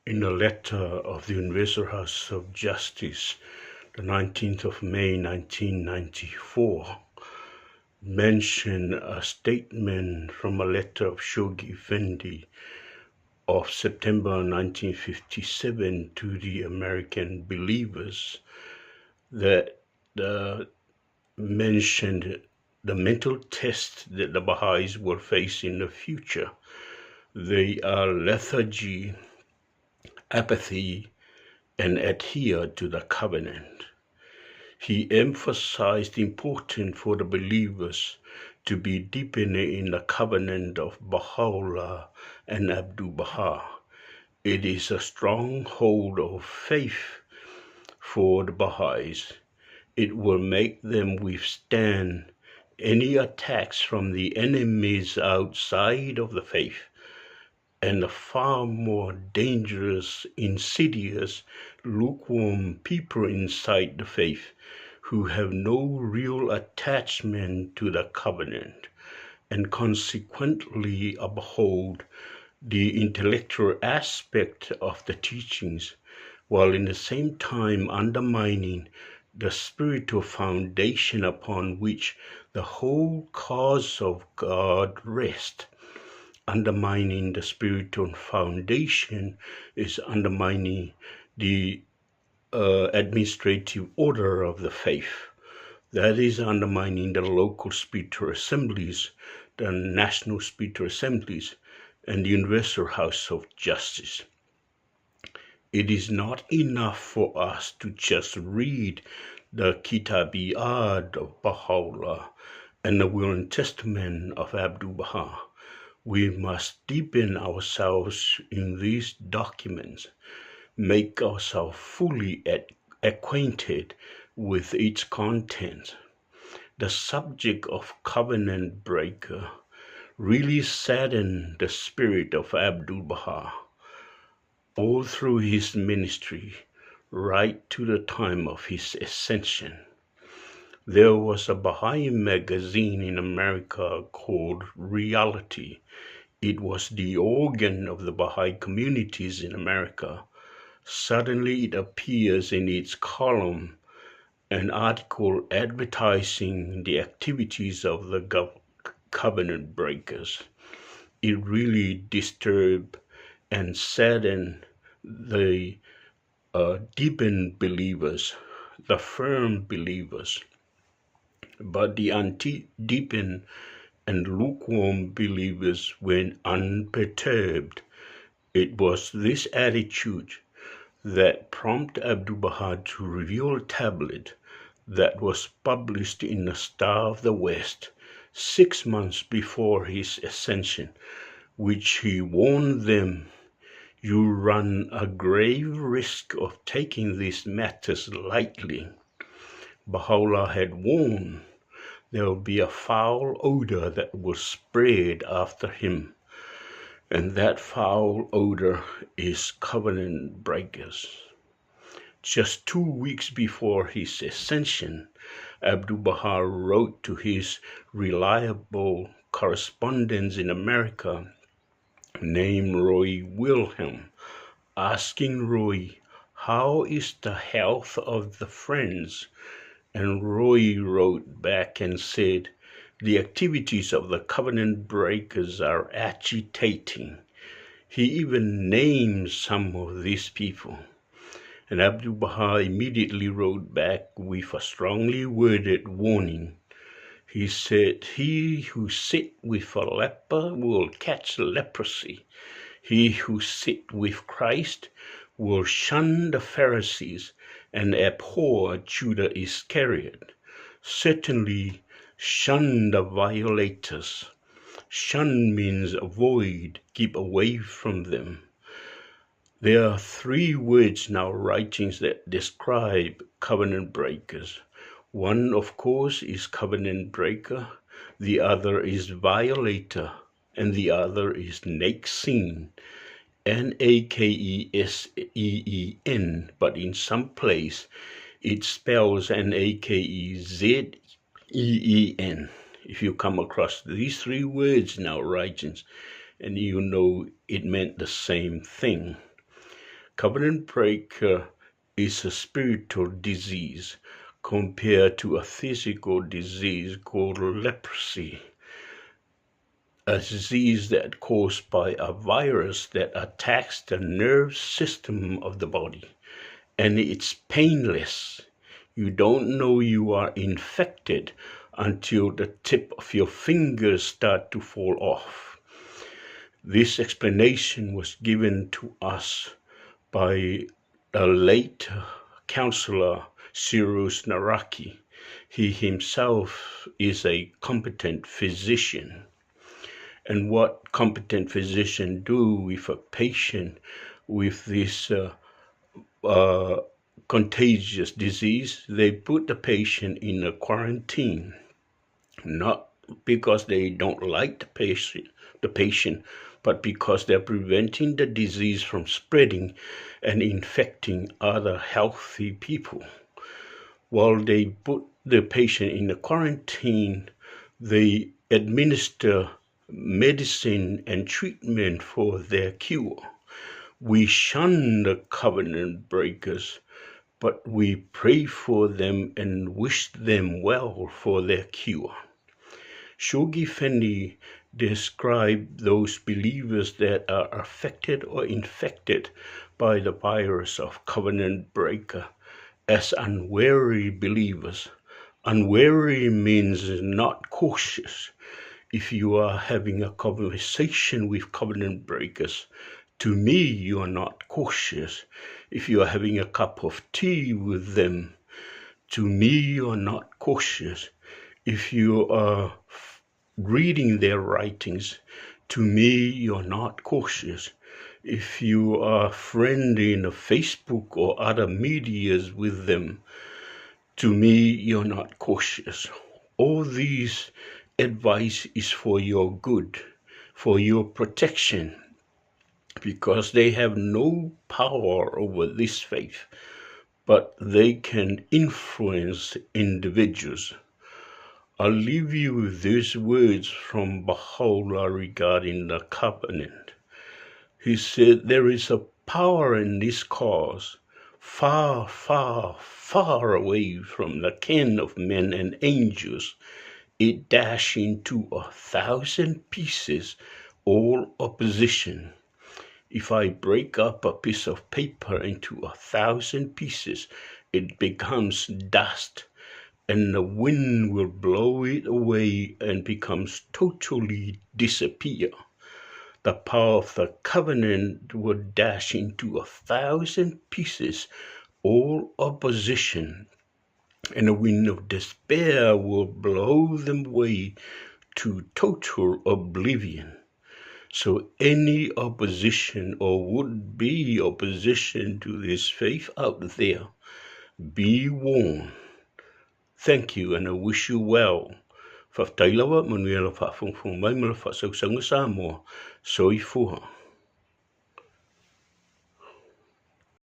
In a letter of the Universal House of Justice, the 19th of May 1994, mentioned a statement from a letter of Shoghi Effendi of September 1957 to the American believers that mentioned the mental test that the Baha'is will face in the future. They are lethargy, apathy, and adhere to the covenant. He emphasized the importance for the believers to be deepened in the covenant of Baha'u'llah and Abdu'l-Baha. It is a stronghold of faith for the Baha'is. It will make them withstand any attacks from the enemies outside of the faith, and the far more dangerous, insidious, lukewarm people inside the faith who have no real attachment to the covenant and consequently uphold the intellectual aspect of the teachings, while in the same time undermining the spiritual foundation upon which the whole cause of God rests. Undermining the spiritual foundation is undermining the administrative order of the faith. That is undermining the local spiritual assemblies, the national spiritual assemblies, and the Universal House of Justice. It is not enough for us to just read the Kitab-i-Ad of Baha'u'llah and the Will and Testament of Abdu'l-Baha. We must deepen ourselves in these documents, make ourselves fully acquainted with its content. The subject of covenant breaker really saddened the spirit of Abdu'l-Baha all through his ministry, right to the time of his ascension. There was a Baha'i magazine in America called Reality. It was the organ of the Baha'i communities in America. Suddenly it appears in its column an article advertising the activities of the covenant breakers. It really disturbed and saddened the deepened believers, the firm believers. But the deepened and lukewarm believers went unperturbed. It was this attitude that prompted Abdu'l-Baha to reveal a tablet that was published in the Star of the West 6 months before his ascension, which he warned them, "You run a grave risk of taking these matters lightly." Baha'u'llah had warned there will be a foul odor that will spread after him, and that foul odor is covenant breakers. Just 2 weeks before his ascension, Abdu'l-Baha wrote to his reliable correspondent in America named Roy Wilhelm, asking Roy, "How is the health of the friends?" And Roy wrote back and said, "The activities of the covenant breakers are agitating." He even named some of these people. And Abdu'l-Baha immediately wrote back with a strongly worded warning. He said, "He who sits with a leper will catch leprosy. He who sits with Christ will shun the Pharisees and abhor Judas Iscariot. Certainly shun the violators." Shun means avoid, keep away from them. There are 3 words now writings that describe covenant breakers. One, of course, is covenant breaker, the other is violator, and the other is Nakesen, Nakesen, but in some place it spells Nakesen. If you come across these 3 words now writings, and you know it meant the same thing. Covenant breaker is a spiritual disease compared to a physical disease called leprosy, a disease that's caused by a virus that attacks the nerve system of the body, and it's painless. You don't know you are infected until the tip of your fingers start to fall off. This explanation was given to us by the late counselor Cyrus Naraki. He himself is a competent physician. And what competent physician do with a patient with this contagious disease? They put the patient in a quarantine, not because they don't like the patient, but because they're preventing the disease from spreading and infecting other healthy people. While they put the patient in a quarantine, they administer medicine and treatment for their cure. We shun the covenant breakers, but we pray for them and wish them well for their cure. Shoghi Effendi described those believers that are affected or infected by the virus of covenant breaker as unwary believers. Unwary means not cautious. If you are having a conversation with covenant breakers, to me you are not cautious. If you are having a cup of tea with them, to me you are not cautious. If you are reading their writings, to me you are not cautious. If you are friending Facebook or other medias with them, to me you're not cautious. All these advice is for your good, for your protection, because they have no power over this faith, but they can influence individuals. I'll leave you with these words from Baha'u'llah regarding the covenant. He said, there is a power in this cause, far, far, far away from the ken of men and angels. It dash into 1,000 pieces all opposition. If I break up a piece of paper into 1,000 pieces, it becomes dust, and the wind will blow it away and becomes totally disappear. The power of the covenant will dash into 1,000 pieces all opposition, and the wind of despair will blow them away to total oblivion. So any opposition or would-be opposition to this faith out there, be warned. Thank you, and I wish you well. Whaftailawa, manuela whafungfung mai mala whasausaunga Samoa, soifua.